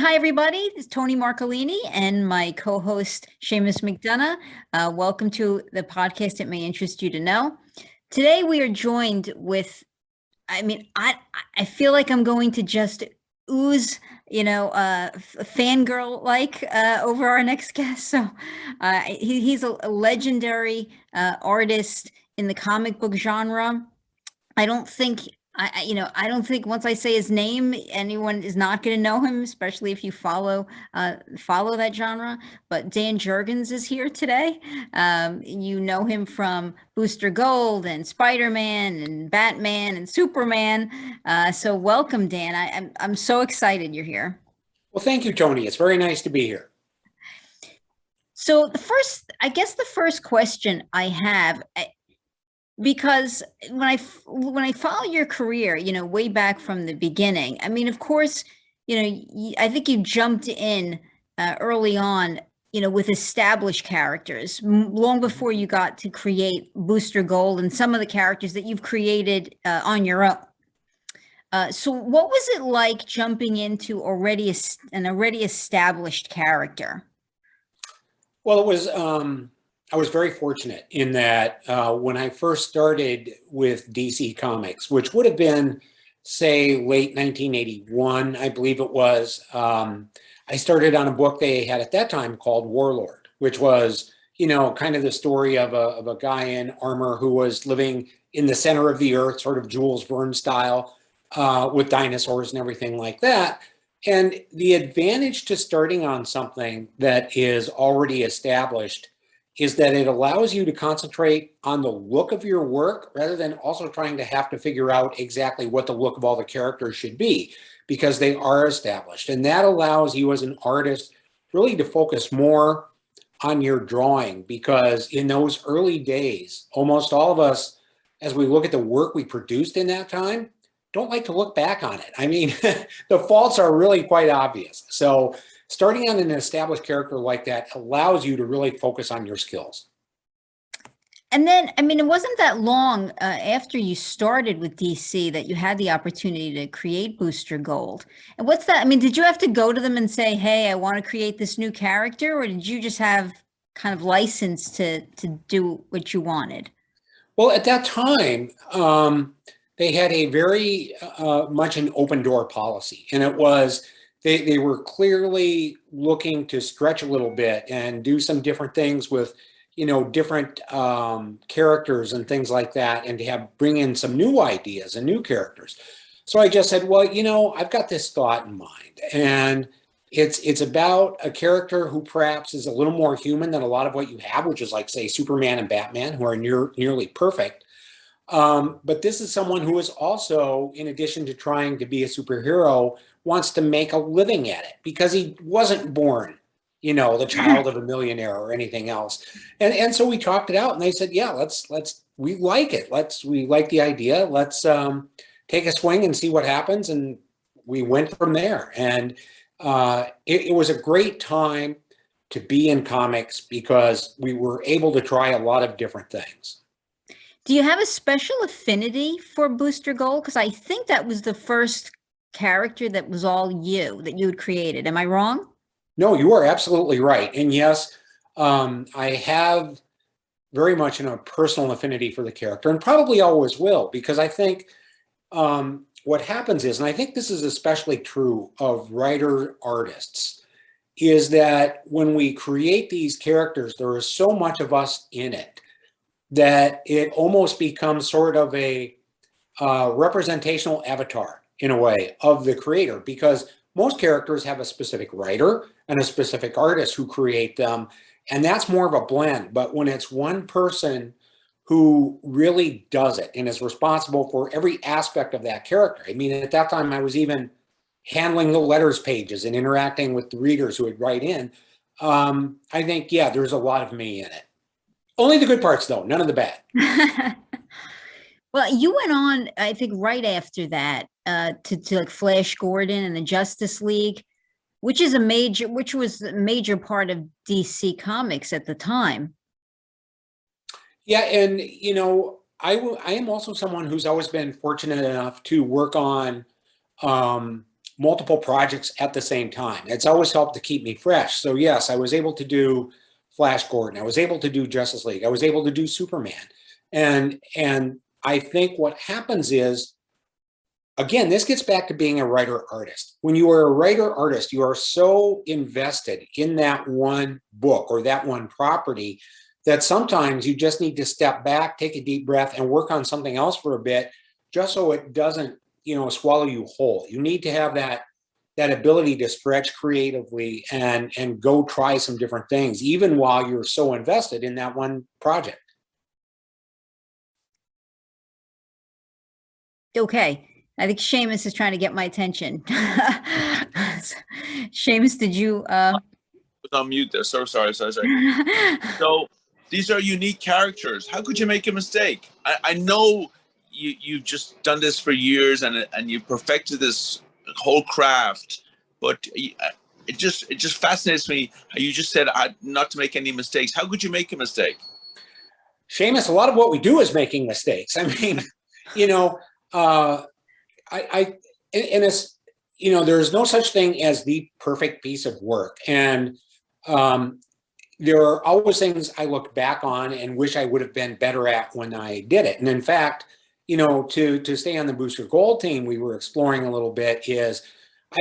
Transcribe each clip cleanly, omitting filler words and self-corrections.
hi everybody. This is Tony Marcolini and my co-host Seamus McDonough. Welcome to the podcast that may interest you to know. Today we are joined with, I feel like I'm going to just ooze, fangirl like over our next guest. So he's a legendary artist in the comic book genre. I don't think I don't think once I say his name, anyone is not going to know him, especially if you follow that genre. But Dan Jurgens is here today. You know him from Booster Gold and Spider-Man and Batman and Superman. So welcome, Dan. I'm so excited you're here. Well, thank you, Tony. It's very nice to be here. So I guess the first question I have, because when I follow your career, way back from the beginning, I mean, of course, I think you jumped in early on, with established characters long before you got to create Booster Gold and some of the characters that you've created on your own. So what was it like jumping into an already established character? Well, I was very fortunate in that when I first started with DC Comics, which would have been, say, late 1981, I believe it was, I started on a book they had at that time called WARLORD, which was, kind of the story of a guy in armor who was living in the center of the earth, sort of Jules Verne style, with dinosaurs and everything like that. And the advantage to starting on something that is already established is that it allows you to concentrate on the look of your work rather than also trying to have to figure out exactly what the look of all the characters should be, because they are established. And that allows you as an artist really to focus more on your drawing, because in those early days, almost all of us, as we look at the work we produced in that time, don't like to look back on it. I mean, the faults are really quite obvious. So starting on an established character like that allows you to really focus on your skills. And then, I mean, it wasn't that long after you started with DC that you had the opportunity to create Booster Gold. And what's that? I mean, did you have to go to them and say, hey, I want to create this new character? Or did you just have kind of license to do what you wanted? Well, at that time, they had a very much an open door policy. And it was, they were clearly looking to stretch a little bit and do some different things with, different characters and things like that, and to bring in some new ideas and new characters. So I just said, well, I've got this thought in mind, and it's about a character who perhaps is a little more human than a lot of what you have, which is like, say, Superman and Batman, who are nearly perfect. But this is someone who is also, in addition to trying to be a superhero, wants to make a living at it, because he wasn't born, the child of a millionaire or anything else. And so we talked it out, and they said, yeah, we like it. We like the idea. Let's take a swing and see what happens. And we went from there. And it was a great time to be in comics because we were able to try a lot of different things. Do you have a special affinity for Booster Gold? Because I think that was the first character that was all that you had created. Am I wrong? No, you are absolutely right. And yes, I have very much a personal affinity for the character, and probably always will, because I think what happens is, and I think this is especially true of writer artists, is that when we create these characters, there is so much of us in it that it almost becomes sort of a representational avatar, in a way, of the creator, because most characters have a specific writer and a specific artist who create them, and that's more of a blend. But when it's one person who really does it and is responsible for every aspect of that character, I mean, at that time I was even handling the letters pages and interacting with the readers who would write in, I think, yeah, there's a lot of me in it. Only the good parts, though, none of the bad. Well, you went on, I think, right after that to like Flash Gordon and the Justice League, which was a major part of DC Comics at the time. Yeah, and I am also someone who's always been fortunate enough to work on multiple projects at the same time. It's always helped to keep me fresh. So yes, I was able to do Flash Gordon. I was able to do Justice League. I was able to do Superman. And I think what happens is, again, this gets back to being a writer-artist. When you are a writer-artist, you are so invested in that one book or that one property that sometimes you just need to step back, take a deep breath, and work on something else for a bit, just so it doesn't, swallow you whole. You need to have that ability to stretch creatively and go try some different things, even while you're so invested in that one project. Okay. I think Seamus is trying to get my attention. Seamus, did you? I was on mute there. So sorry. So these are unique characters. How could you make a mistake? I know you've just done this for years and you perfected this whole craft, but it just fascinates me how you just said not to make any mistakes. How could you make a mistake? Seamus, a lot of what we do is making mistakes. I mean, there's no such thing as the perfect piece of work. And there are always things I look back on and wish I would have been better at when I did it. And in fact, to stay on the Booster Gold team, we were exploring a little bit is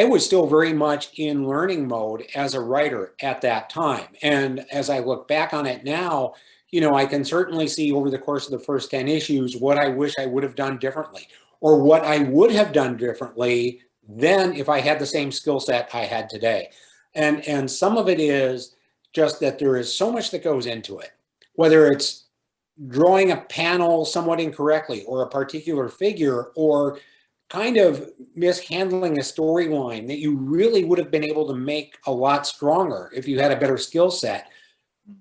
I was still very much in learning mode as a writer at that time. And as I look back on it now, I can certainly see over the course of the first 10 issues what I wish I would have done differently, or what I would have done differently then if I had the same skill set I had today. And some of it is just that there is so much that goes into it, whether it's drawing a panel somewhat incorrectly, or a particular figure, or kind of mishandling a storyline that you really would have been able to make a lot stronger if you had a better skill set.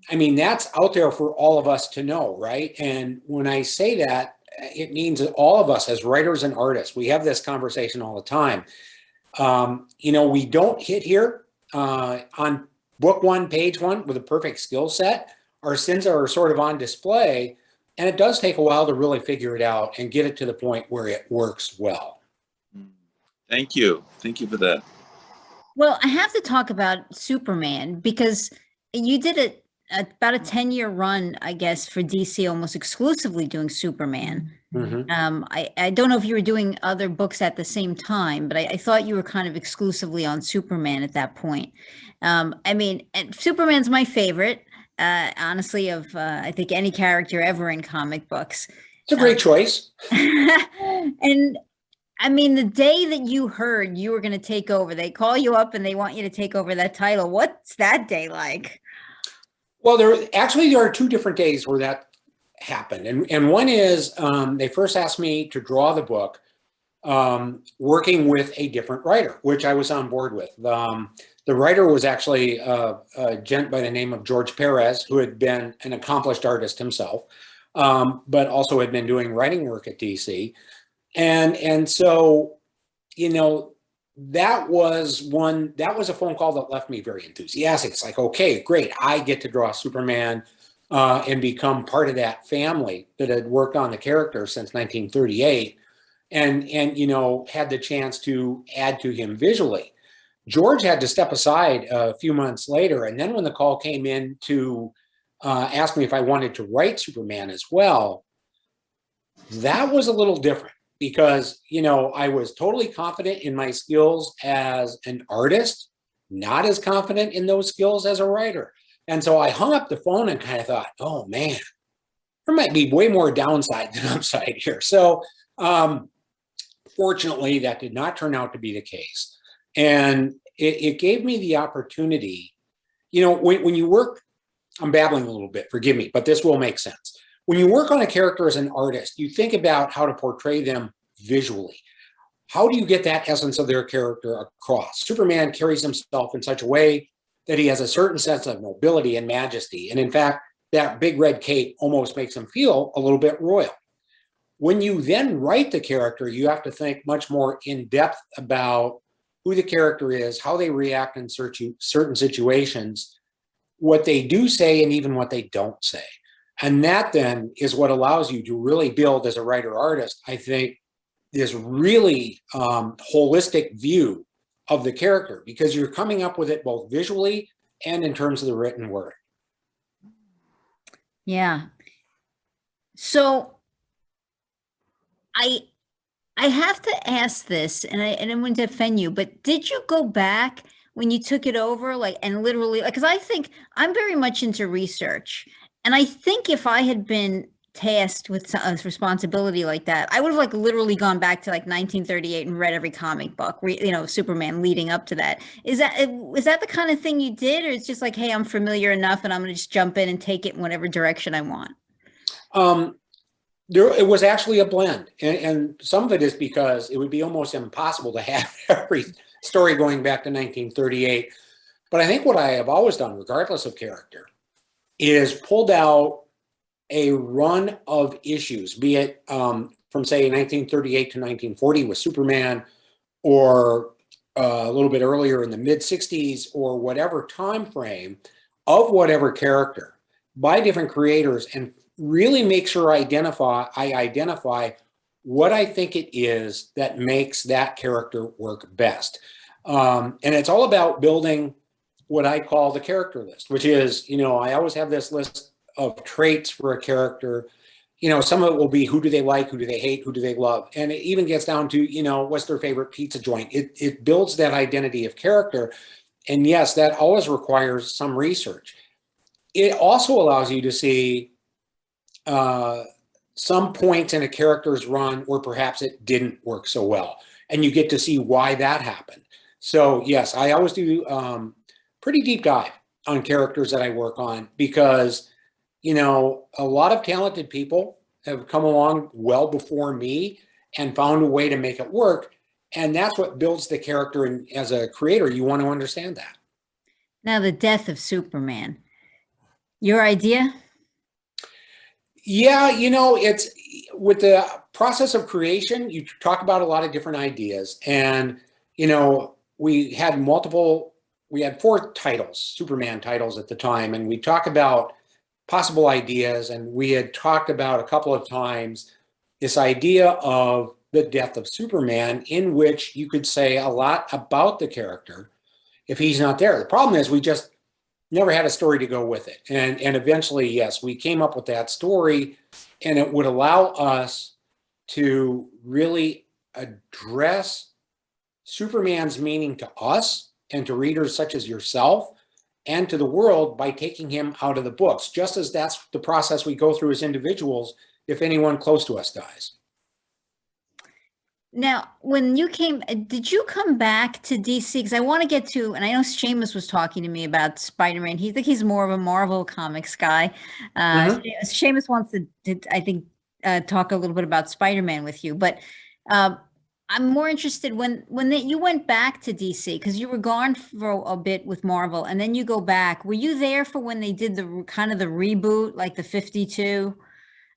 I mean, that's out there for all of us to know, right? And when I say that, it means that all of us as writers and artists, we have this conversation all the time. We don't hit here on book one, page one with a perfect skill set. Our sins are sort of on display, and it does take a while to really figure it out and get it to the point where it works well. Thank you. Thank you for that. Well, I have to talk about Superman, because you did about a 10-year run, I guess, for DC, almost exclusively doing Superman. Mm-hmm. I don't know if you were doing other books at the same time, but I thought you were kind of exclusively on Superman at that point. I mean, and Superman's my favorite, honestly, of I think any character ever in comic books. It's a great choice. And I mean, the day that you heard you were going to take over, they call you up and they want you to take over that title. What's that day like? Well, there are two different days where that happened. And one is they first asked me to draw the book working with a different writer, which I was on board with. The writer was actually a gent by the name of George Perez, who had been an accomplished artist himself, but also had been doing writing work at DC. And so, that was a phone call that left me very enthusiastic. It's like, okay, great. I get to draw Superman and become part of that family that had worked on the character since 1938 and had the chance to add to him visually. George had to step aside a few months later. And then when the call came in to ask me if I wanted to write Superman as well, that was a little different. Because, I was totally confident in my skills as an artist, not as confident in those skills as a writer. And so I hung up the phone and kind of thought, oh man, there might be way more downside than upside here. So fortunately, that did not turn out to be the case. And it gave me the opportunity, when you work, I'm babbling a little bit, forgive me, but this will make sense. When you work on a character as an artist, you think about how to portray them visually. How do you get that essence of their character across? Superman carries himself in such a way that he has a certain sense of nobility and majesty. And in fact, that big red cape almost makes him feel a little bit royal. When you then write the character, you have to think much more in depth about who the character is, how they react in certain situations, what they do say, and even what they don't say. And that then is what allows you to really build as a writer-artist, I think, this really holistic view of the character, because you're coming up with it both visually and in terms of the written word. Yeah. So I have to ask this, and I wouldn't defend you, but did you go back when you took it over, like, and literally, like, because I think I'm very much into research, and I think if I had been tasked with a responsibility like that, I would have like literally gone back to like 1938 and read every comic book, you know, Superman leading up to that. Is that the kind of thing you did, or it's just like, hey, I'm familiar enough, and I'm going to just jump in and take it in whatever direction I want? It was actually a blend, and some of it is because it would be almost impossible to have every story going back to 1938. But I think what I have always done, regardless of character, is pulled out a run of issues, be it from say 1938 to 1940 with Superman, or a little bit earlier in the mid 60s, or whatever time frame of whatever character by different creators, and really make sure I identify what I think it is that makes that character work best. And it's all about building what I call the character list, which is, you know, I always have this list of traits for a character. You know, some of it will be who do they like, who do they hate, who do they love, and it even gets down to, you know, what's their favorite pizza joint. It builds that identity of character, and yes, that always requires some research. It also allows you to see some points in a character's run where perhaps it didn't work so well, and you get to see why that happened. So yes, I always do pretty deep dive on characters that I work on, because, you know, a lot of talented people have come along well before me and found a way to make it work. And that's what builds the character. And as a creator, you want to understand that. Now, the death of Superman, your idea? Yeah, you know, it's with the process of creation, you talk about a lot of different ideas. And, you know, we had 4 titles, Superman titles at the time, and we talk about possible ideas, and we had talked about a couple of times this idea of the death of Superman, in which you could say a lot about the character if he's not there. The problem is we just never had a story to go with it. And eventually, yes, we came up with that story, and it would allow us to really address Superman's meaning to us and to readers such as yourself and to the world by taking him out of the books, just as that's the process we go through as individuals if anyone close to us dies. Now, when you came, did you come back to DC? Because I want to get to, and I know Seamus was talking to me about Spider-Man. He's more of a Marvel Comics guy. Seamus wants to I think, talk a little bit about Spider-Man with you. But I'm more interested when you went back to DC, because you were gone for a bit with Marvel, and then you go back. Were you there for when they did the kind of the reboot, like the 52,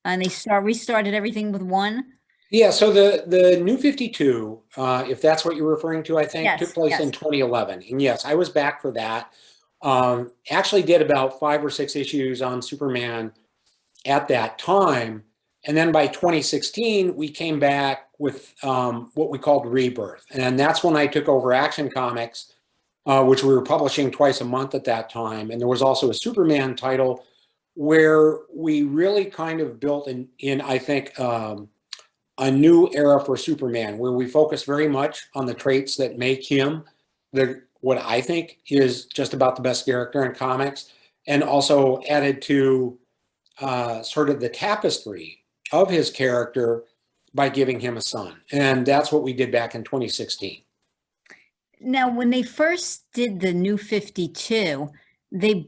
and they restarted everything with one? Yeah, so the New 52, if that's what you're referring to, I think, Yes, took place in 2011. And yes, I was back for that. Actually did about 5 or 6 issues on Superman at that time. And then by 2016, we came back with what we called Rebirth. And that's when I took over Action Comics, which we were publishing twice a month at that time. And there was also a Superman title where we really kind of built in I think, a new era for Superman, where we focus very much on the traits that make him what I think is just about the best character in comics, and also added to sort of the tapestry of his character by giving him a son. And that's what we did back in 2016. Now, when they first did the New 52, they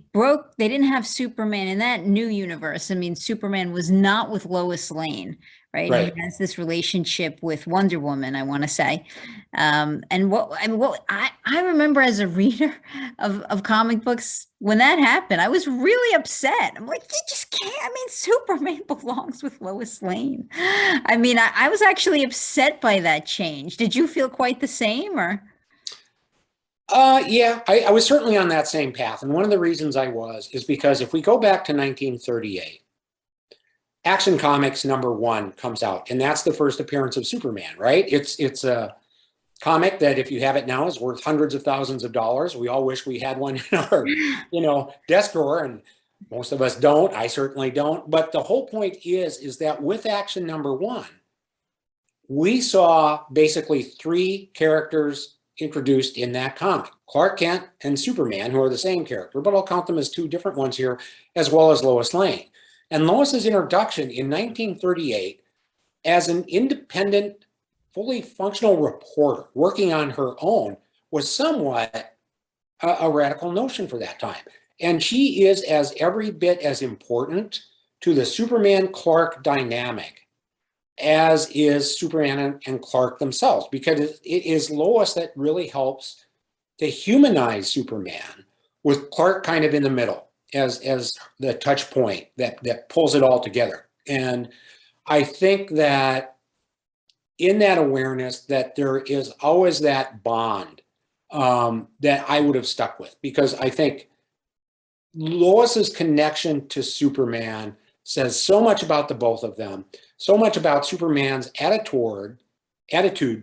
didn't have Superman in that new universe. I mean, Superman was not with Lois Lane, right? He has this relationship with Wonder Woman, I want to say. And I remember as a reader of comic books, when that happened, I was really upset. I'm like, you just can't. I mean, Superman belongs with Lois Lane. I mean, I was actually upset by that change. Did you feel quite the same, or? Yeah, I was certainly on that same path. And one of the reasons I was is because if we go back to 1938, Action Comics #1 comes out, and that's the first appearance of Superman, right? It's comic that, if you have it now, is worth hundreds of thousands of dollars. We all wish we had one in our, desk drawer, and most of us don't. I certainly don't. But the whole point is that with action number 1, we saw basically 3 characters introduced in that comic: Clark Kent and Superman, who are the same character, but I'll count them as 2 different ones here, as well as Lois Lane. And Lois's introduction in 1938 as an independent, fully functional reporter working on her own was somewhat a radical notion for that time. And she is as every bit as important to the Superman-Clark dynamic as is Superman and Clark themselves, because it is Lois that really helps to humanize Superman, with Clark kind of in the middle as the touch point that pulls it all together. And I think that in that awareness that there is always that bond that I would have stuck with, because I think Lois's connection to Superman says so much about the both of them, so much about Superman's attitude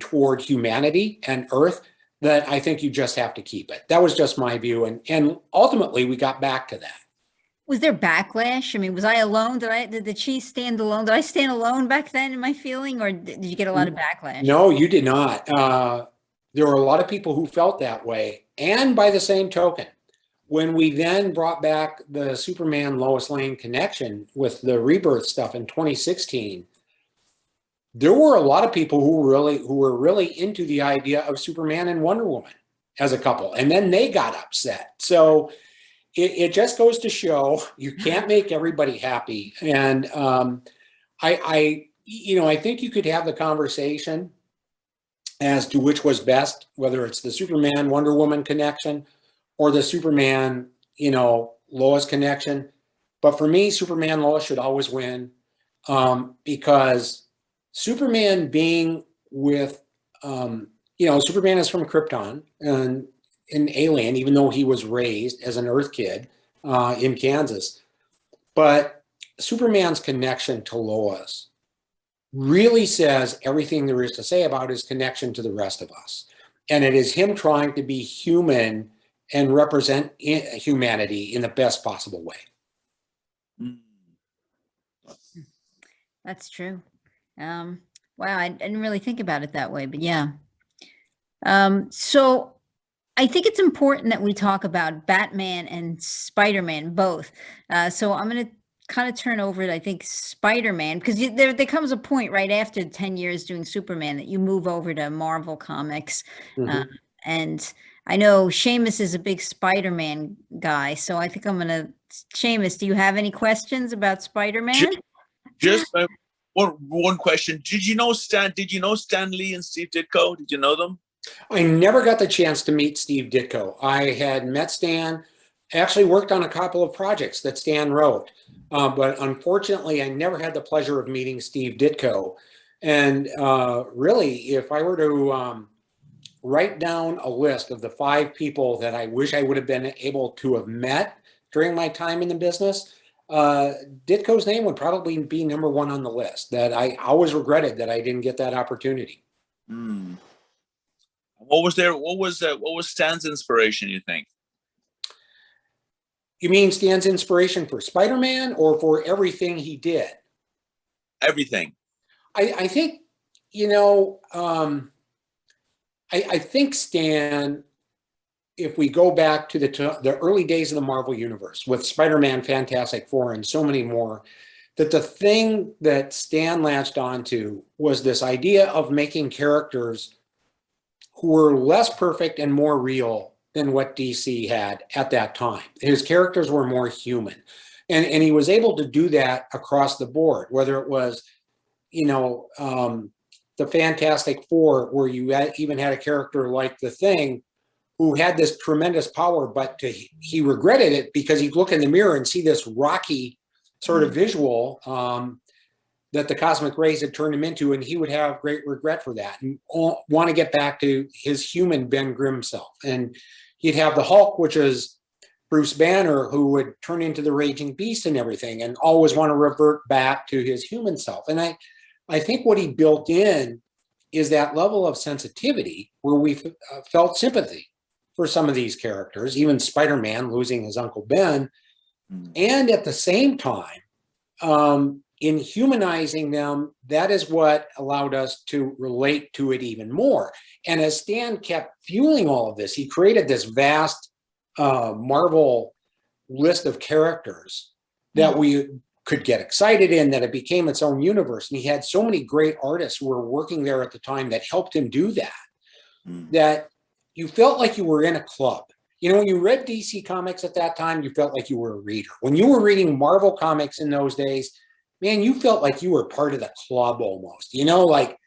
toward humanity and Earth, that I think you just have to keep it. That was just my view. And ultimately we got back to that. Was there backlash? I mean, was I alone? Did she stand alone? Did I stand alone back then in my feeling, or did you get a lot of backlash? No, you did not. There were a lot of people who felt that way. And by the same token, when we then brought back the Superman Lois Lane connection with the Rebirth stuff in 2016, there were a lot of people who were really into the idea of Superman and Wonder Woman as a couple, and then they got upset. So it just goes to show you can't make everybody happy. And I think you could have the conversation as to which was best, whether it's the Superman Wonder Woman connection or the Superman, Lois connection. But for me, Superman Lois should always win, because Superman being with, Superman is from Krypton and an alien, even though he was raised as an Earth kid in Kansas. But Superman's connection to Lois really says everything there is to say about his connection to the rest of us. And it is him trying to be human and represent humanity in the best possible way. That's true. Wow, I didn't really think about it that way, but yeah. So I think it's important that we talk about Batman and Spider-Man both. So I'm going to kind of turn over to, I think, Spider-Man, because there comes a point right after 10 years doing Superman that you move over to Marvel Comics. And I know Seamus is a big Spider-Man guy, so I think I'm going to, Seamus, do you have any questions about Spider-Man? Just one question. Did you know Stan Lee and Steve Ditko? Did you know them? I never got the chance to meet Steve Ditko. I had met Stan, actually worked on a couple of projects that Stan wrote, but unfortunately I never had the pleasure of meeting Steve Ditko. And really, if I were to write down a list of the 5 people that I wish I would have been able to have met during my time in the business, Ditko's name would probably be number 1 on the list. That I always regretted that I didn't get that opportunity. What was Stan's inspiration, you think? You mean Stan's inspiration for Spider-Man or for everything he did? Everything. I think, I think Stan, if we go back to the early days of the Marvel Universe with Spider-Man, Fantastic Four, and so many more, that the thing that Stan latched onto was this idea of making characters who were less perfect and more real than what DC had at that time. His characters were more human. And he was able to do that across the board, whether it was, the Fantastic Four, where you even had a character like the Thing who had this tremendous power, but he regretted it because he'd look in the mirror and see this rocky sort of visual that the cosmic rays had turned him into, and he would have great regret for that and want to get back to his human Ben Grimm self. And he'd have the Hulk, which is Bruce Banner, who would turn into the Raging Beast and everything, and always want to revert back to his human self. And I think what he built in is that level of sensitivity where we felt sympathy for some of these characters, even Spider-Man losing his Uncle Ben, and at the same time, in humanizing them, that is what allowed us to relate to it even more. And as Stan kept fueling all of this, he created this vast Marvel list of characters that we could get excited in, that it became its own universe. And he had so many great artists who were working there at the time that helped him do that, that you felt like you were in a club. You know, when you read DC Comics at that time, you felt like you were a reader. When you were reading Marvel Comics in those days, man, you felt like you were part of the club almost. You know, like,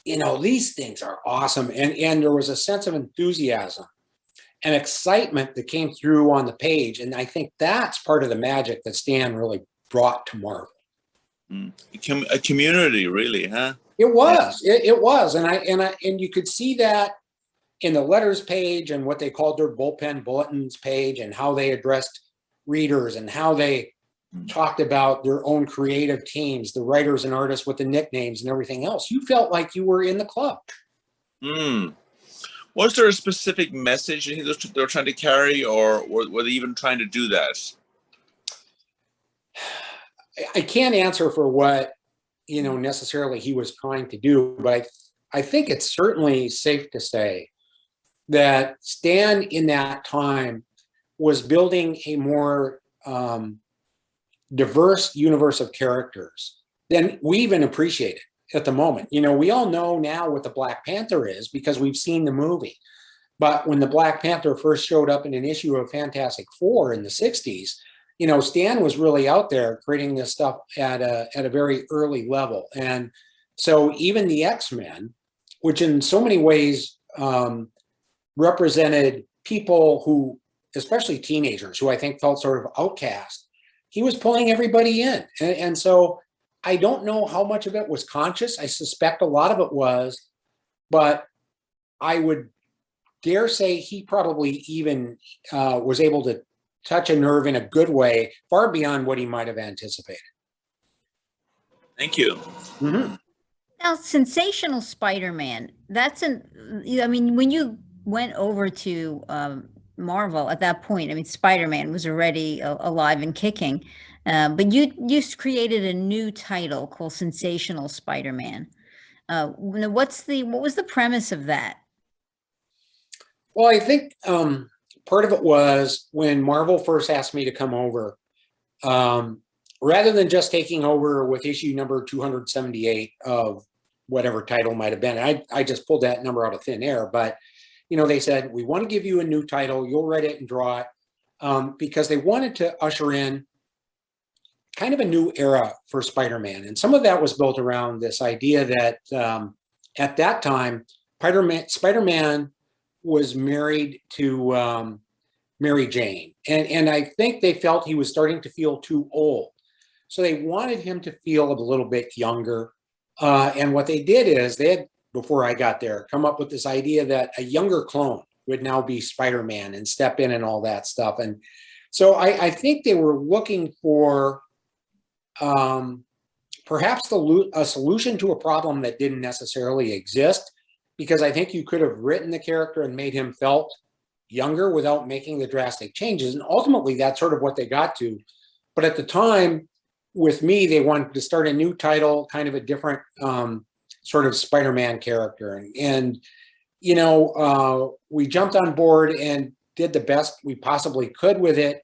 you know, these things are awesome. And there was a sense of enthusiasm and excitement that came through on the page. And I think that's part of the magic that Stan really brought to Marvel. A community, really, huh? It was. It was. And you could see that in the letters page and what they called their bullpen bulletins page, and how they addressed readers and how they talked about their own creative teams, the writers and artists with the nicknames and everything else. You felt like you were in the club. Was there a specific message you think they were trying to carry, or were they even trying to do that? I can't answer for what, you know, necessarily he was trying to do, but I think it's certainly safe to say that Stan in that time was building a more diverse universe of characters than we even appreciated at the moment. You know, we all know now what the Black Panther is because we've seen the movie. But when the Black Panther first showed up in an issue of Fantastic Four in the 60s, you know, Stan was really out there creating this stuff at a very early level. And so even the X-Men, which in so many ways represented people who, especially teenagers, who I think felt sort of outcast, he was pulling everybody in. And so I don't know how much of it was conscious. I suspect a lot of it was, but I would dare say he probably even was able to touch a nerve in a good way, far beyond what he might have anticipated. Thank you. Now, Sensational Spider-Man, I mean, when you went over to Marvel at that point, I mean, Spider-Man was already alive and kicking, but you created a new title called Sensational Spider-Man. What was the premise of that? Well, I think part of it was when Marvel first asked me to come over, rather than just taking over with issue number 278 of whatever title might have been. I just pulled that number out of thin air, but you know, they said, we want to give you a new title. You'll write it and draw it, because they wanted to usher in kind of a new era for Spider-Man. And some of that was built around this idea that at that time, Spider-Man was married to Mary Jane. And I think they felt he was starting to feel too old. So they wanted him to feel a little bit younger. And what they did is they had, before I got there, come up with this idea that a younger clone would now be Spider-Man and step in and all that stuff. And so I think they were looking for perhaps a solution to a problem that didn't necessarily exist, because I think you could have written the character and made him felt younger without making the drastic changes. And ultimately, that's sort of what they got to. But at the time, with me, they wanted to start a new title, kind of a different sort of Spider-Man character. And you know, we jumped on board and did the best we possibly could with it.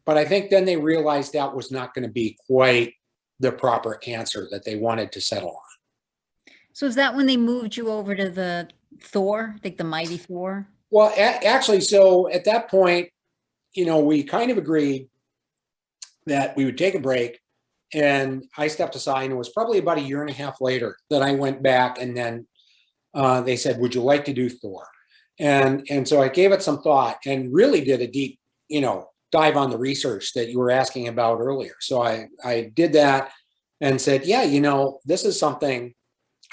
But I think then they realized that was not going to be quite the proper answer that they wanted to settle on. So is that when they moved you over to the Thor, I think the Mighty Thor? Well, actually, so at that point, you know, we kind of agreed that we would take a break, and I stepped aside, and it was probably about a year and a half later that I went back, and then they said, would you like to do Thor? And so I gave it some thought and really did a deep, you know, dive on the research that you were asking about earlier. So I did that and said, yeah, you know, this is something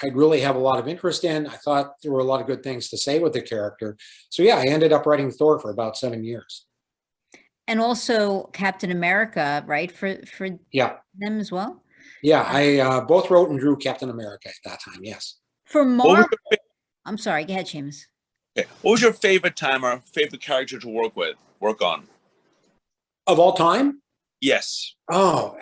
I'd really have a lot of interest in. I thought there were a lot of good things to say with the character. So yeah, I ended up writing Thor for about 7 years. And also Captain America, right? For yeah, them as well? Yeah, I both wrote and drew Captain America at that time, yes. For What was Marvel, your, I'm sorry, go ahead, Seamus. okay, what was your favorite time or favorite character to work on? Of all time? Yes. Oh,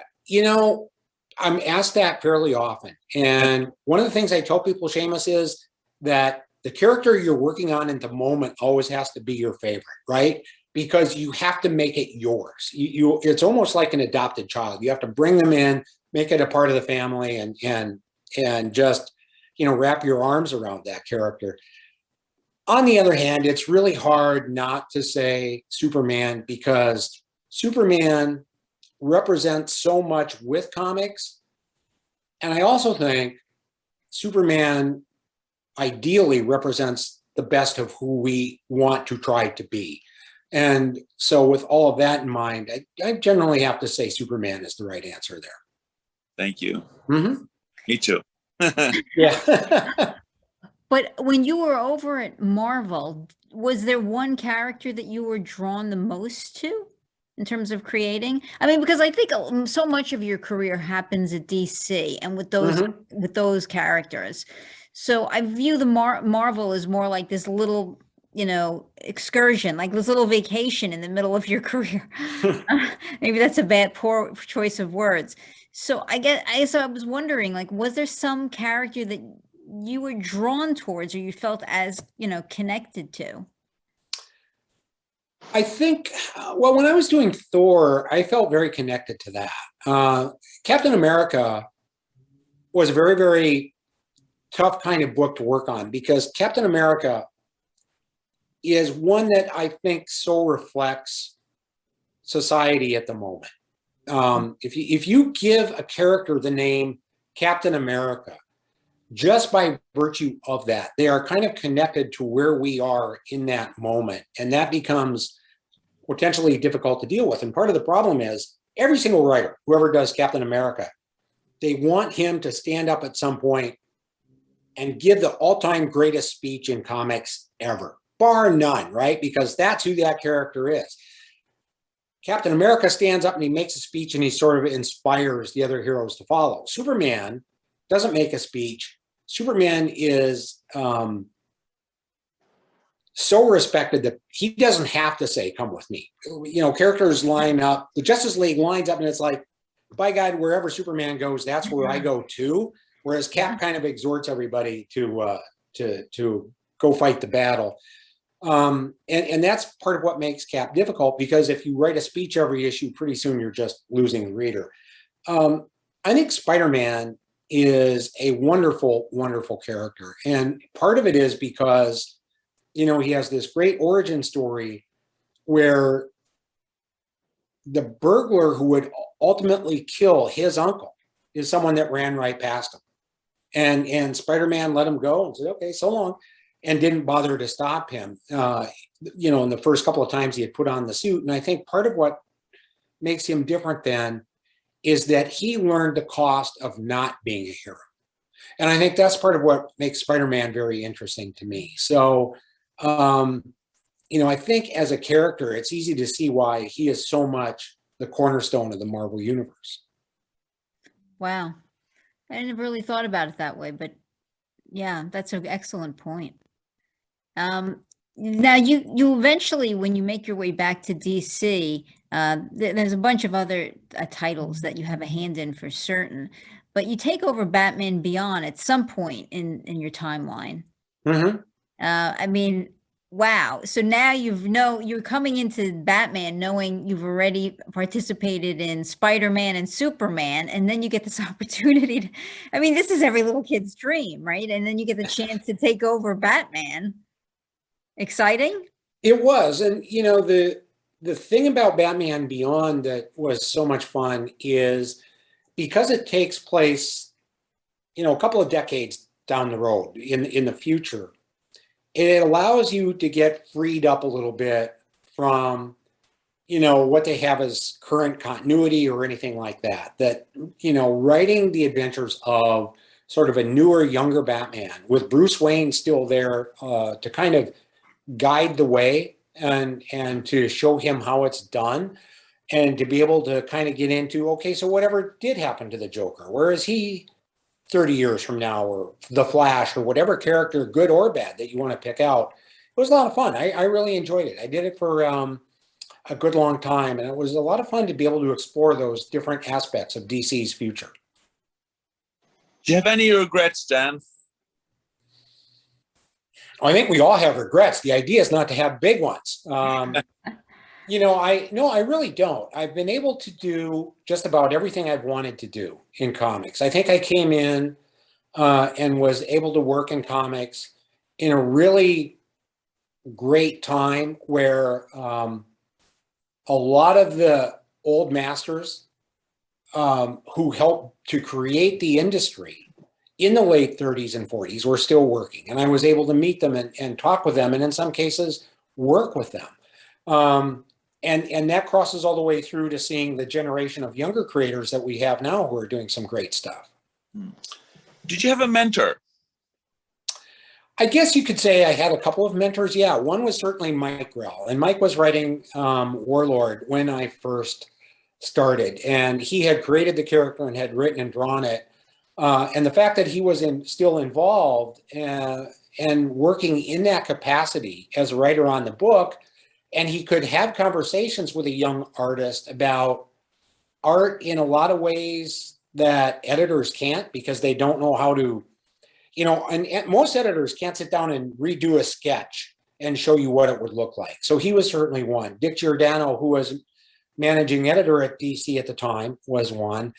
I'm asked that fairly often. And one of the things I tell people, Seamus, is that the character you're working on at the moment always has to be your favorite, right? Because you have to make it yours. It's almost like an adopted child. You have to bring them in, make it a part of the family, and just, wrap your arms around that character. On the other hand, it's really hard not to say Superman, because Superman represents so much with comics. And I also think Superman ideally represents the best of who we want to try to be. And so with all of that in mind, I generally have to say Superman is the right answer there. Thank you. Mm-hmm. Me too. Yeah. But when you were over at Marvel, was there one character that you were drawn the most to in terms of creating? I mean, because I think so much of your career happens at DC and with those characters. So I view the Marvel as more like this little, excursion, like this little vacation in the middle of your career. Maybe that's a poor choice of words. So I was wondering, like, was there some character that you were drawn towards or you felt as, connected to? I think, well, when I was doing Thor, I felt very connected to that. Captain America was a very, very tough kind of book to work on, because Captain America is one that I think so reflects society at the moment. If you give a character the name Captain America, just by virtue of that, they are kind of connected to where we are in that moment. And that becomes potentially difficult to deal with. And part of the problem is every single writer, whoever does Captain America, they want him to stand up at some point and give the all-time greatest speech in comics ever, bar none, right? Because that's who that character is. Captain America stands up and he makes a speech and he sort of inspires the other heroes to follow. Superman doesn't make a speech. Superman is so respected that he doesn't have to say, "Come with me." Characters line up. The Justice League lines up and it's like, by God, wherever Superman goes, that's where I go too. Whereas Cap kind of exhorts everybody to go fight the battle. And that's part of what makes Cap difficult, because if you write a speech every issue, pretty soon you're just losing the reader. I think Spider-Man is a wonderful, wonderful character. And part of it is because, he has this great origin story where the burglar who would ultimately kill his uncle is someone that ran right past him. And Spider-Man let him go and said, "Okay, so long," and didn't bother to stop him, in the first couple of times he had put on the suit. And I think part of what makes him different then is that he learned the cost of not being a hero. And I think that's part of what makes Spider-Man very interesting to me. So, I think as a character, it's easy to see why he is so much the cornerstone of the Marvel Universe. Wow. I never really thought about it that way, but yeah, that's an excellent point. Now you eventually, when you make your way back to DC, there's a bunch of other titles that you have a hand in for certain, but you take over Batman Beyond at some point in your timeline. Mm-hmm. I mean, wow. So now you're coming into Batman knowing you've already participated in Spider-Man and Superman, and then you get this opportunity this is every little kid's dream, right? And then you get the chance to take over Batman. Exciting? It was. And, the thing about Batman Beyond that was so much fun is because it takes place, a couple of decades down the road in the future, it allows you to get freed up a little bit from, what they have as current continuity or anything like that. That, writing the adventures of sort of a newer, younger Batman with Bruce Wayne still there to kind of guide the way and to show him how it's done, and to be able to kind of get into, okay, so whatever did happen to the Joker, where is he 30 years from now, or the Flash, or whatever character, good or bad, that you want to pick out. It was a lot of fun. I really enjoyed it. I did it for a good long time, and it was a lot of fun to be able to explore those different aspects of DC's future. Do you have any regrets, Dan? I think we all have regrets. The idea is not to have big ones. You know, I really don't. I've been able to do just about everything I've wanted to do in comics. I think I came in and was able to work in comics in a really great time where a lot of the old masters who helped to create the industry in the late 30s and 40s were still working. And I was able to meet them and talk with them, and in some cases, work with them. And that crosses all the way through to seeing the generation of younger creators that we have now who are doing some great stuff. Did you have a mentor? I guess you could say I had a couple of mentors. Yeah, one was certainly Mike Grell. And Mike was writing Warlord when I first started. And he had created the character and had written and drawn it. And the fact that he was still involved and working in that capacity as a writer on the book, and he could have conversations with a young artist about art in a lot of ways that editors can't, because they don't know how to, you know, and most editors can't sit down and redo a sketch and show you what it would look like. So he was certainly one. Dick Giordano, who was managing editor at DC at the time, was one.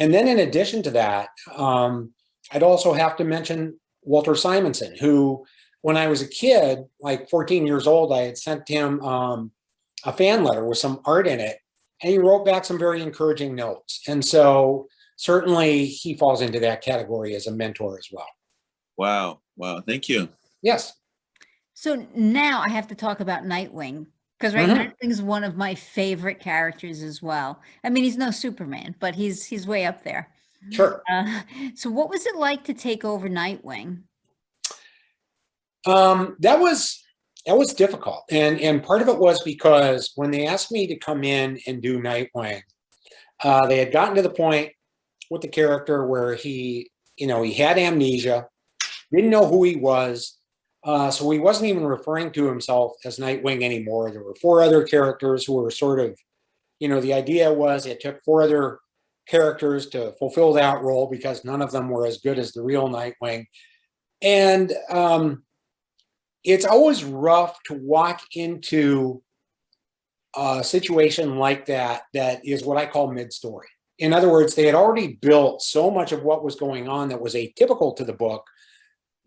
And then in addition to that, I'd also have to mention Walter Simonson, who, when I was a kid, like 14 years old, I had sent him a fan letter with some art in it, and he wrote back some very encouraging notes. And so certainly he falls into that category as a mentor as well. Wow. Wow. Thank you. Yes. So now I have to talk about Nightwing, because Nightwing's one of my favorite characters as well. I mean, he's no Superman, but he's way up there. Sure. So what was it like to take over Nightwing? That was difficult. And part of it was because when they asked me to come in and do Nightwing, they had gotten to the point with the character where he had amnesia, didn't know who he was. So he wasn't even referring to himself as Nightwing anymore. There were 4 other characters who were sort of, the idea was it took 4 other characters to fulfill that role because none of them were as good as the real Nightwing. And it's always rough to walk into a situation like that is what I call mid-story. In other words, they had already built so much of what was going on that was atypical to the book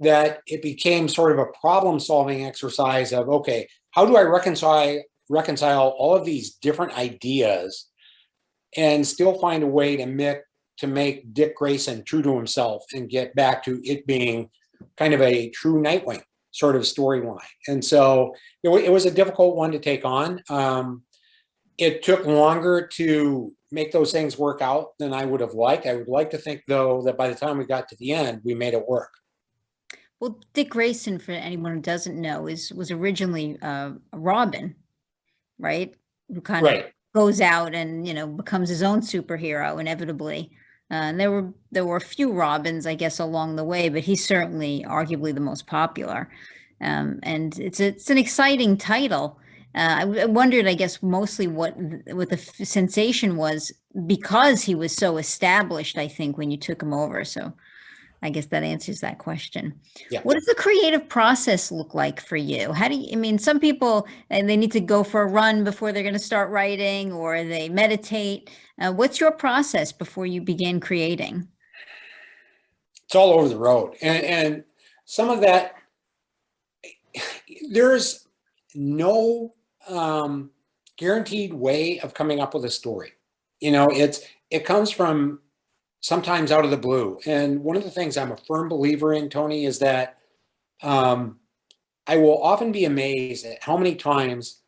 that it became sort of a problem-solving exercise of, okay, how do I reconcile all of these different ideas and still find a way to make Dick Grayson true to himself and get back to it being kind of a true Nightwing sort of storyline. And so it was a difficult one to take on. It took longer to make those things work out than I would have liked. I would like to think, though, that by the time we got to the end, we made it work. Well, Dick Grayson, for anyone who doesn't know, was originally a Robin, right? Who kind of goes out and becomes his own superhero inevitably. And there were a few Robins, I guess, along the way, but he's certainly arguably the most popular. And it's an exciting title. I wondered, I guess, mostly what the sensation was because he was so established, I think, when you took him over. So I guess that answers that question. Yeah. What does the creative process look like for you? Some people, they need to go for a run before they're going to start writing, or they meditate. What's your process before you begin creating? It's all over the road. And some of that, there's no guaranteed way of coming up with a story. It comes from sometimes out of the blue. And one of the things I'm a firm believer in, Tony, is that I will often be amazed at how many times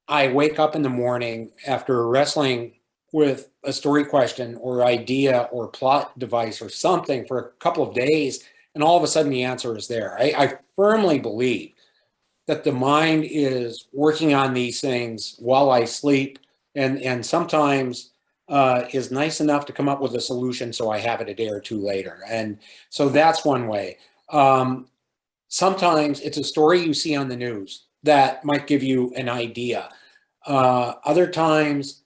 I wake up in the morning after wrestling with a story question or idea or plot device or something for a couple of days, and all of a sudden the answer is there. I firmly believe that the mind is working on these things while I sleep, and sometimes is nice enough to come up with a solution so I have it a day or two later. And so that's one way. Sometimes it's a story you see on the news that might give you an idea. Other times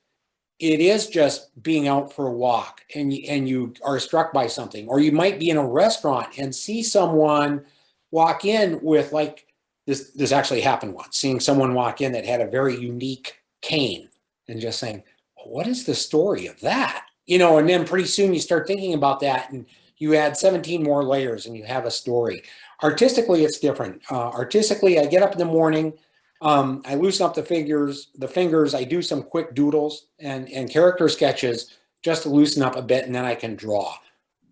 it is just being out for a walk and you are struck by something, or you might be in a restaurant and see someone walk in with, like, this actually happened once, seeing someone walk in that had a very unique cane and just saying, what is the story of that? You know, and then pretty soon you start thinking about that and you add 17 more layers and you have a story. Artistically, it's different. Artistically, I get up in the morning, I loosen up the fingers, I do some quick doodles and character sketches just to loosen up a bit, and then I can draw.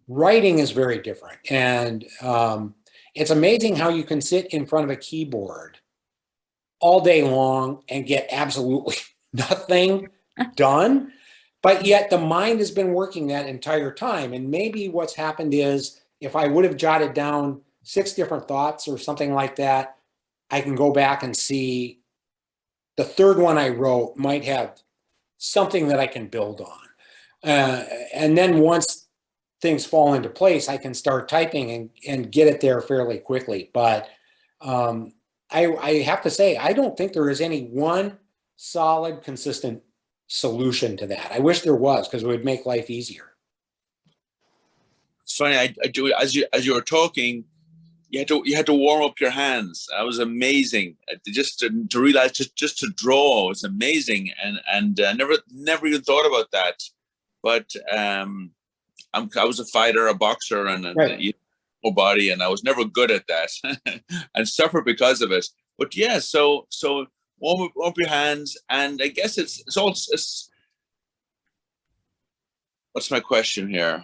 Writing is very different. And it's amazing how you can sit in front of a keyboard all day long and get absolutely nothing done, but yet the mind has been working that entire time. And maybe what's happened is, if I would have jotted down 6 different thoughts or something like that, I can go back and see the third one I wrote might have something that I can build on. And then once things fall into place, I can start typing and get it there fairly quickly. But I have to say, I don't think there is any one solid, consistent solution to that. I wish there was, because it would make life easier. It's funny. I do, as you were talking, you had to warm up your hands. That was amazing. Just to realize, just to draw was amazing, and never even thought about that. But I was a fighter, a boxer, and right. whole body, and I was never good at that, and suffered because of it. But yeah, so warm up your hands, and I guess it's what's my question here?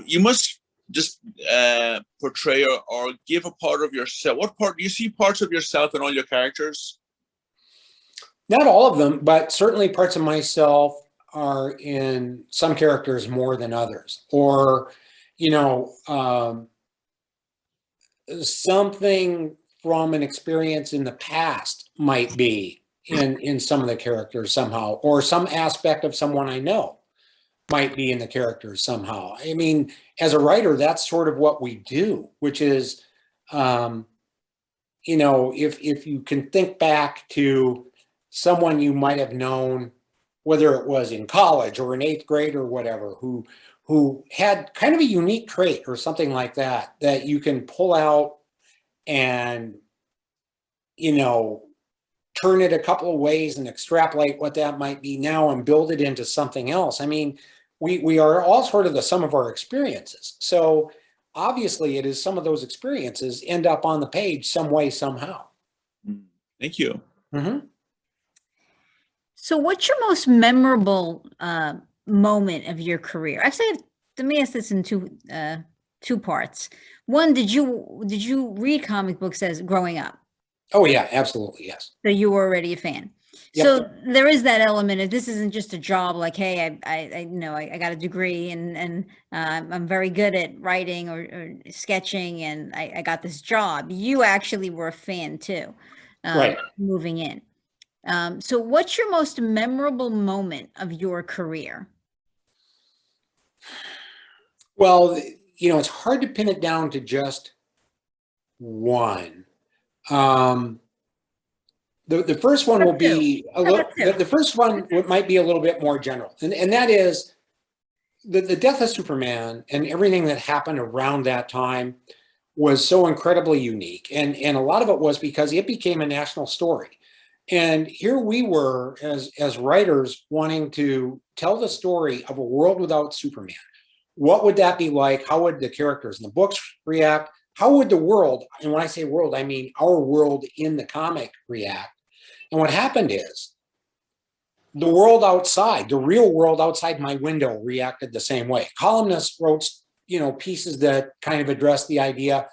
You must just portray or give a part of yourself. What part do you see? Parts of yourself in all your characters? Not all of them, but certainly parts of myself are in some characters more than others. Or, you know, something from an experience in the past might be in some of the characters somehow, or some aspect of someone I know might be in the characters somehow. I mean, as a writer, that's sort of what we do, which is, you know, if you can think back to someone you might have known, whether it was in college or in 8th grade or whatever, who had kind of a unique trait or something like that, that you can pull out and, you know, turn it a couple of ways and extrapolate what that might be now and build it into something else. I mean, we are all sort of the sum of our experiences. So obviously it is some of those experiences end up on the page some way, somehow. Thank you. Mm-hmm. So what's your most memorable moment of your career? Actually, let me ask this in two parts. One, did you read comic books as growing up? Oh yeah, absolutely, yes. So you were already a fan. Yep. So there is that element of, this isn't just a job like, hey, I know I got a degree and I'm very good at writing or sketching, and I got this job. You actually were a fan too, Right. moving in. So what's your most memorable moment of your career? Well, you know, it's hard to pin it down to just one. The first one will be a little. The first one might be a little bit more general, and that is the death of Superman and everything that happened around that time was so incredibly unique, and a lot of it was because it became a national story. And here we were as writers wanting to tell the story of a world without Superman. What would that be like? How would the characters in the books react? How would the world, and when I say world, I mean our world in the comic, react? And what happened is the world outside, the real world outside my window, reacted the same way. Columnists wrote, you know, pieces that kind of addressed the idea,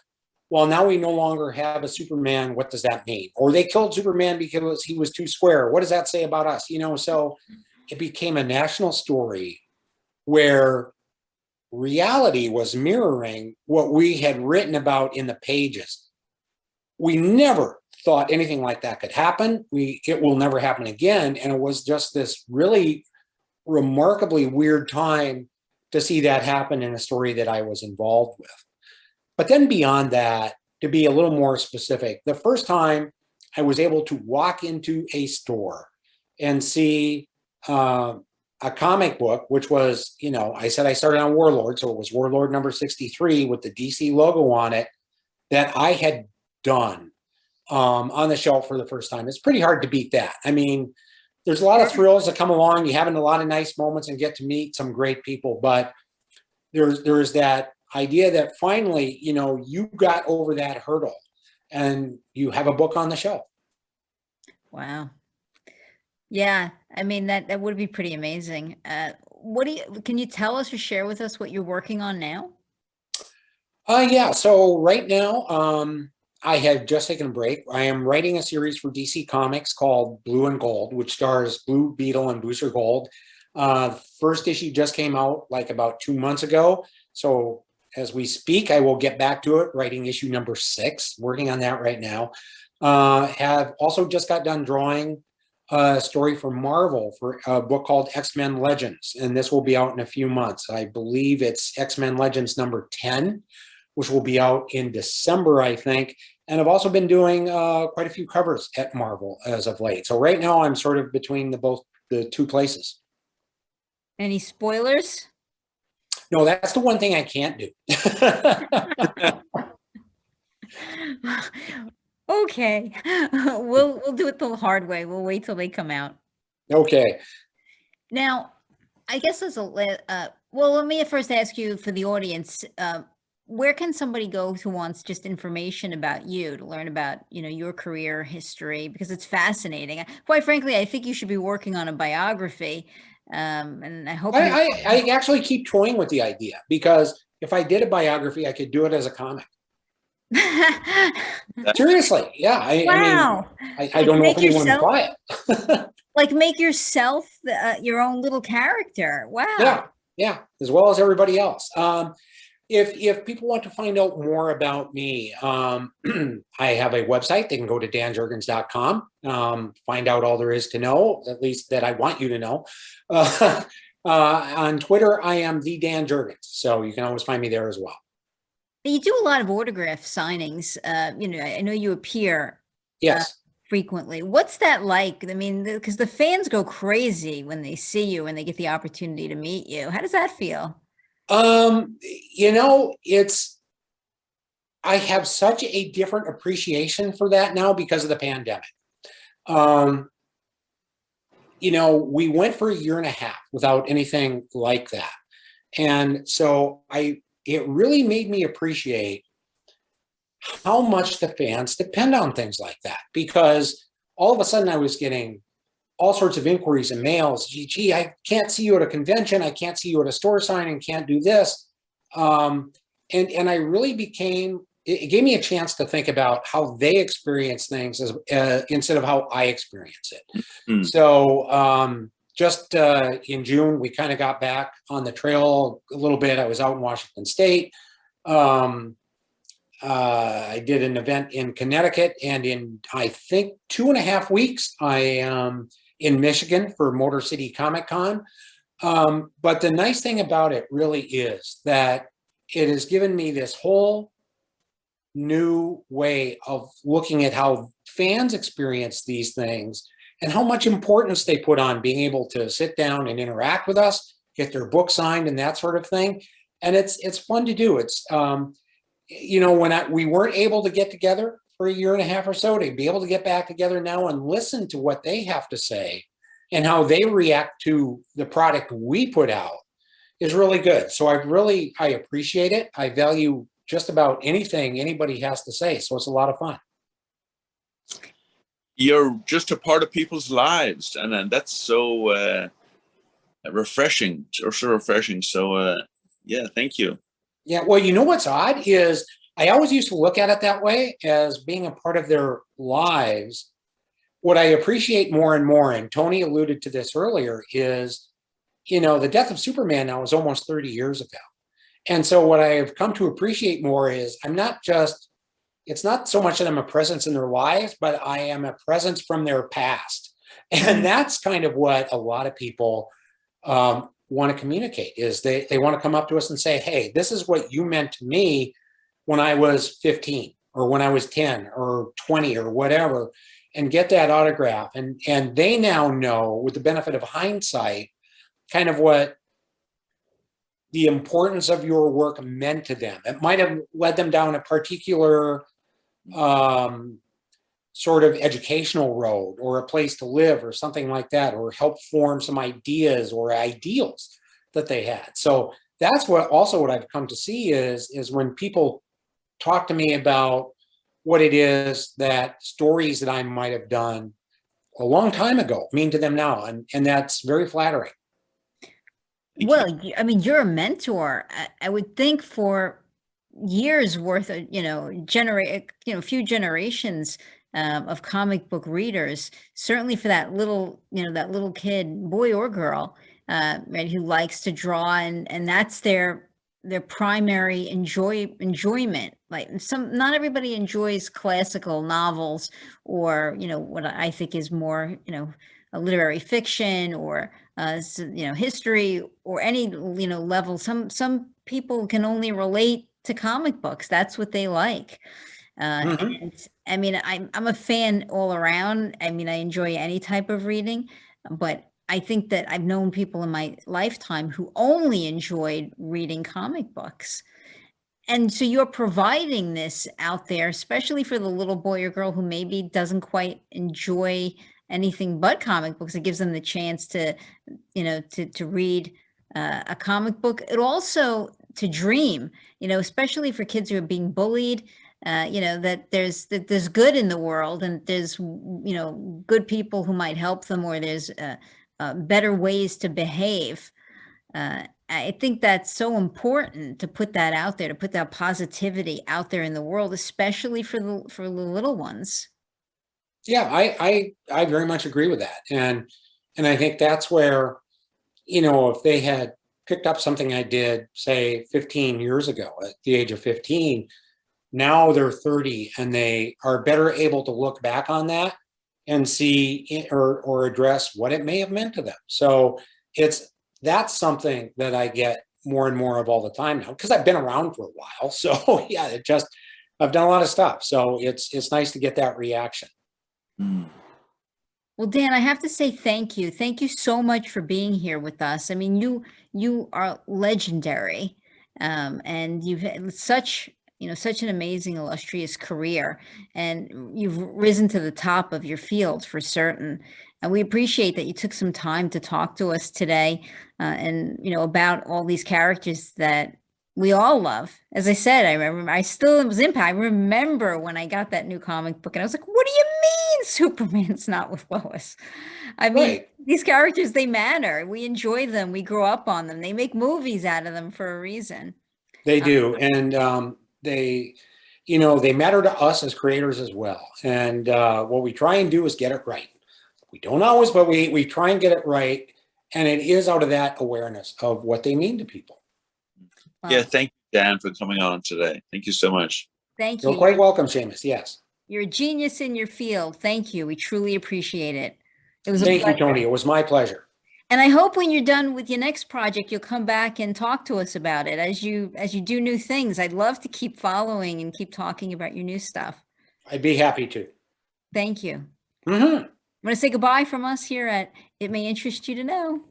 well, now we no longer have a Superman. What does that mean? Or they killed Superman because he was too square. What does that say about us? You know, so it became a national story where reality was mirroring what we had written about in the pages. We never thought anything like that could happen. It will never happen again. And it was just this really remarkably weird time to see that happen in a story that I was involved with. But then beyond that, to be a little more specific, the first time I was able to walk into a store and see a comic book, which was, I said I started on Warlord, so it was Warlord number 63 with the DC logo on it, that I had done on the shelf for the first time. It's pretty hard to beat that. I mean, there's a lot of thrills that come along. You have a lot of nice moments and get to meet some great people, but there's that idea that finally, you got over that hurdle and you have a book on the shelf. Wow. Yeah, I mean, that would be pretty amazing. Can you tell us or share with us what you're working on now? Yeah, so right now, I have just taken a break. I am writing a series for DC Comics called Blue and Gold, which stars Blue Beetle and Booster Gold. First issue just came out like about 2 months ago. So as we speak, I will get back to it, writing issue number 6, working on that right now. Have also just got done drawing a story for Marvel for a book called X-Men Legends, and this will be out in a few months. I believe it's X-Men Legends number 10, which will be out in December, I think. And I've also been doing quite a few covers at Marvel as of late. So right now I'm sort of between the two places. Any spoilers? No, that's the one thing I can't do. Okay, we'll do it the hard way. We'll wait till they come out. Okay. Now, I guess well, let me first ask you for the audience, where can somebody go who wants just information about you, to learn about, your career history, because it's fascinating. Quite frankly, I think you should be working on a biography. And I hope I actually keep toying with the idea, because if I did a biography, I could do it as a comic. Seriously, yeah. Wow. I mean, I don't know if anyone would buy it. Like make yourself your own little character. Wow. Yeah, as well as everybody else. If people want to find out more about me, I have a website. They can go to danjurgens.com, find out all there is to know, at least that I want you to know. On Twitter, I am the Dan Jurgens, so you can always find me there as well. You do a lot of autograph signings. I know you appear frequently. What's that like? I mean, because the fans go crazy when they see you and they get the opportunity to meet you. How does that feel? I have such a different appreciation for that now because of the pandemic. We went for a year and a half without anything like that. And so it really made me appreciate how much the fans depend on things like that, because all of a sudden I was getting all sorts of inquiries and mails. Gee, I can't see you at a convention. I can't see you at a store signing. Can't do this. And I really it gave me a chance to think about how they experience things instead of how I experience it. Mm-hmm. So just in June, we kind of got back on the trail a little bit. I was out in Washington State. I did an event in Connecticut, and in, I think, 2.5 weeks, I am in Michigan for Motor City Comic Con. But the nice thing about it really is that it has given me this whole new way of looking at how fans experience these things and how much importance they put on being able to sit down and interact with us, get their book signed and that sort of thing. And it's fun to do. It's, when we weren't able to get together for a year and a half or so, to be able to get back together now and listen to what they have to say and how they react to the product we put out is really good. So I appreciate it. I value just about anything anybody has to say. So it's a lot of fun. You're just a part of people's lives, and that's so refreshing, or so refreshing. So yeah, thank you. Yeah, well, you know what's odd is I always used to look at it that way, as being a part of their lives. What I appreciate more and more, and Tony alluded to this earlier, is, the death of Superman now was almost 30 years ago. And so what I have come to appreciate more is I'm not just it's not so much that I'm a presence in their lives, but I am a presence from their past. And that's kind of what a lot of people want to communicate, is they want to come up to us and say, hey, this is what you meant to me when I was 15 or when I was 10 or 20 or whatever, and get that autograph. And they now know, with the benefit of hindsight, kind of what the importance of your work meant to them. It might have led them down a particular sort of educational road, or a place to live, or something like that, or help form some ideas or ideals that they had. So that's what I've come to see is when people talk to me about what it is that stories that I might have done a long time ago mean to them now. And that's very flattering. Well, I mean, you're a mentor. I would think for years worth of, few generations of comic book readers, certainly for that little kid, boy or girl, right, who likes to draw, and that's their primary enjoyment. Like, not everybody enjoys classical novels, or what I think is more a literary fiction, or history, or any level. Some people can only relate to comic books. That's what they like. And I mean, I'm a fan all around. I mean, I enjoy any type of reading, but I think that I've known people in my lifetime who only enjoyed reading comic books. And so you're providing this out there, especially for the little boy or girl who maybe doesn't quite enjoy anything but comic books. It gives them the chance to, to read a comic book. It also to dream, especially for kids who are being bullied. That there's good in the world, and there's good people who might help them, or there's better ways to behave. I think that's so important to put that out there, to put that positivity out there in the world, especially for the little ones. Yeah, I very much agree with that, and I think that's where, if they had picked up something I did, say 15 years ago at the age of 15. Now they're 30, and they are better able to look back on that and see or address what it may have meant to them. So that's something that I get more and more of all the time now, because I've been around for a while. So yeah, I've done a lot of stuff. So it's nice to get that reaction. Well, Dan, I have to say thank you. Thank you so much for being here with us. I mean, you are legendary, and you've had such an amazing, illustrious career, and you've risen to the top of your field for certain. And we appreciate that you took some time to talk to us today, and about all these characters that we all love. As I said, I remember I remember when I got that new comic book, and I was like, "What do you mean Superman's not with Lois?" I mean, Right. These characters, they matter. We enjoy them. We grew up on them. They make movies out of them for a reason. They do, and they matter to us as creators as well. And what we try and do is get it right. We don't always, but we try and get it right, and it is out of that awareness of what they mean to people. Yeah, thank you, Dan, for coming on today. Thank you so much. Thank you. You're quite welcome, Seamus. Yes. You're a genius in your field. Thank you. We truly appreciate it. It was Thank you, Tony. It was my pleasure. And I hope when you're done with your next project, you'll come back and talk to us about it as you do new things. I'd love to keep following and keep talking about your new stuff. I'd be happy to. Thank you. Mm-hmm. I'm going to say goodbye from us here at It May Interest You to Know.